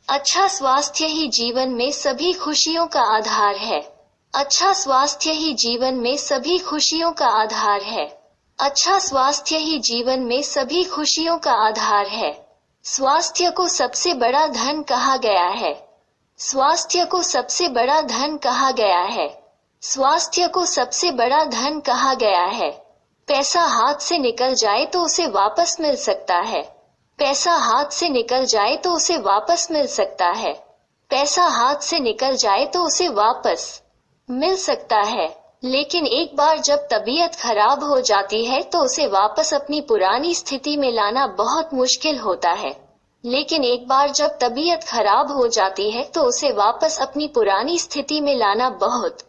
अच्छा स्वास्थ्य ही जीवन में सभी खुशियों का आधार है। अच्छा स्वास्थ्य ही जीवन में सभी खुशियों का आधार है। अच्छा स्वास्थ्य ही जीवन में सभी खुशियों का आधार है। स्वास्थ्य को सबसे बड़ा धन कहा गया है। स्वास्थ्य को सबसे बड़ा धन कहा गया है। स्वास्थ्य को सबसे बड़ा धन कहा गया है। पैसा हाथ से निकल जाए तो उसे वापस मिल सकता है। पैसा हाथ से निकल जाए तो उसे वापस मिल सकता है। पैसा हाथ से निकल जाए तो उसे वापस मिल सकता है। लेकिन एक बार जब तबीयत खराब हो जाती है तो उसे वापस अपनी पुरानी स्थिति में लाना बहुत मुश्किल होता है। लेकिन एक बार जब तबीयत खराब हो जाती है तो उसे वापस अपनी पुरानी स्थिति में लाना बहुत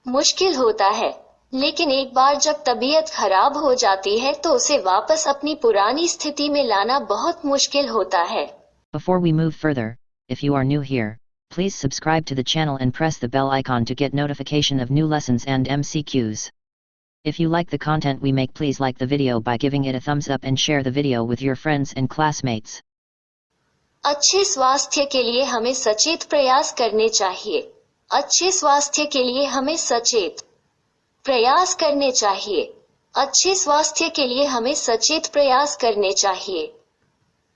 मुश्किल होता है। लेकिन एक बार जब तबीयत खराब हो जाती है तो उसे वापस अपनी पुरानी स्थिति में लाना बहुत मुश्किल होता है। Before we move further, if you are new here, please subscribe to the channel and press the bell icon to get notification of new lessons and MCQs. If you like the content we make, please like the video by giving it a thumbs up and share the video with your friends and classmates. अच्छे स्वास्थ्य के लिए हमें सचेत प्रयास करने चाहिए। अच्छे स्वास्थ्य के लिए हमें सचेत प्रयास करने चाहिए। अच्छे स्वास्थ्य के लिए हमें सचेत प्रयास करने चाहिए।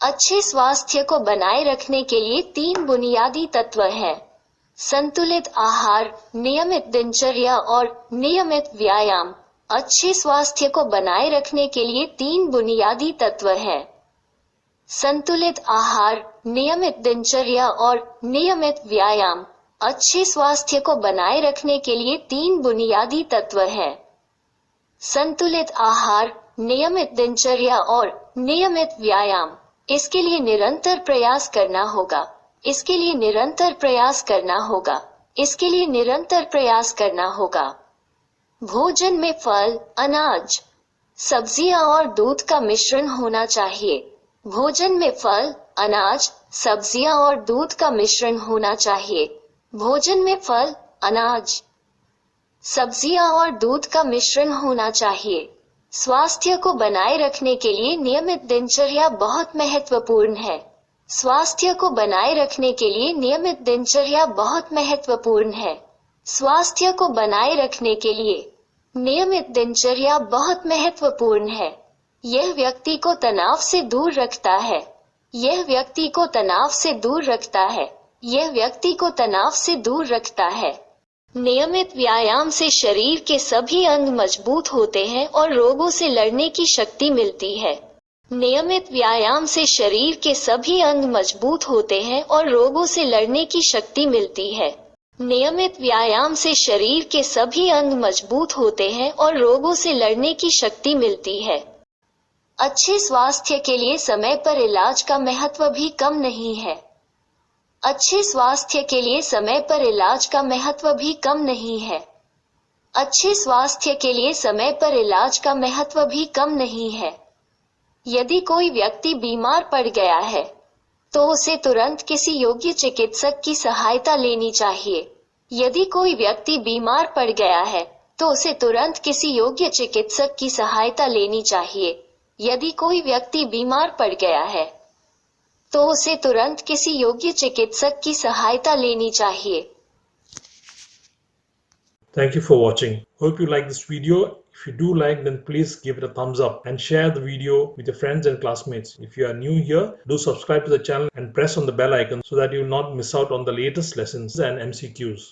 अच्छे स्वास्थ्य को बनाए रखने के लिए 3 बुनियादी तत्व हैं। संतुलित आहार, नियमित दिनचर्या और नियमित व्यायाम। अच्छे स्वास्थ्य को बनाए रखने के लिए 3 बुनियादी तत्व हैं। संतुलित आहार, नियमित दिनचर्या और नियमित व्यायाम। अच्छे स्वास्थ्य को बनाए रखने के लिए 3 बुनियादी तत्व हैं। संतुलित आहार, नियमित दिनचर्या और नियमित व्यायाम। इसके लिए निरंतर प्रयास करना होगा। इसके लिए निरंतर प्रयास करना होगा। इसके लिए निरंतर प्रयास करना होगा। भोजन में फल, अनाज, सब्जियां और दूध का मिश्रण होना चाहिए। भोजन में फल, अनाज, सब्जियां और दूध का मिश्रण होना चाहिए। भोजन में फल, अनाज, सब्जियां और दूध का मिश्रण होना चाहिए। स्वास्थ्य को बनाए रखने के लिए नियमित दिनचर्या बहुत महत्वपूर्ण है। स्वास्थ्य को बनाए रखने के लिए नियमित दिनचर्या बहुत महत्वपूर्ण है। स्वास्थ्य को बनाए रखने के लिए नियमित दिनचर्या बहुत महत्वपूर्ण है। यह व्यक्ति को तनाव से दूर रखता है। यह व्यक्ति को तनाव से दूर रखता है। यह व्यक्ति को तनाव से दूर रखता है। नियमित व्यायाम से शरीर के सभी अंग मजबूत होते हैं और रोगों से लड़ने की शक्ति मिलती है। नियमित व्यायाम से शरीर के सभी अंग मजबूत होते हैं और रोगों से लड़ने की शक्ति मिलती है। नियमित व्यायाम से शरीर के सभी अंग मजबूत होते हैं और रोगों से लड़ने की शक्ति मिलती है। अच्छे स्वास्थ्य के लिए समय पर इलाज का महत्व भी कम नहीं है। अच्छे स्वास्थ्य के लिए समय पर इलाज का महत्व भी कम नहीं है। अच्छे स्वास्थ्य के लिए समय पर इलाज का महत्व भी कम नहीं है। यदि कोई व्यक्ति बीमार पड़ गया है तो उसे तुरंत किसी योग्य चिकित्सक की सहायता लेनी चाहिए। यदि कोई व्यक्ति बीमार पड़ गया है तो उसे तुरंत किसी योग्य चिकित्सक की सहायता लेनी चाहिए। यदि कोई व्यक्ति बीमार पड़ गया है तो उसे तुरंत किसी योग्य चिकित्सक की सहायता लेनी चाहिए। Thank you for watching. Hope you like this video. If you do like, then please give it a thumbs up and share the video with your friends and classmates. If you are new here, do subscribe to the channel and press on the bell icon so that you will not miss out on the latest lessons and MCQs.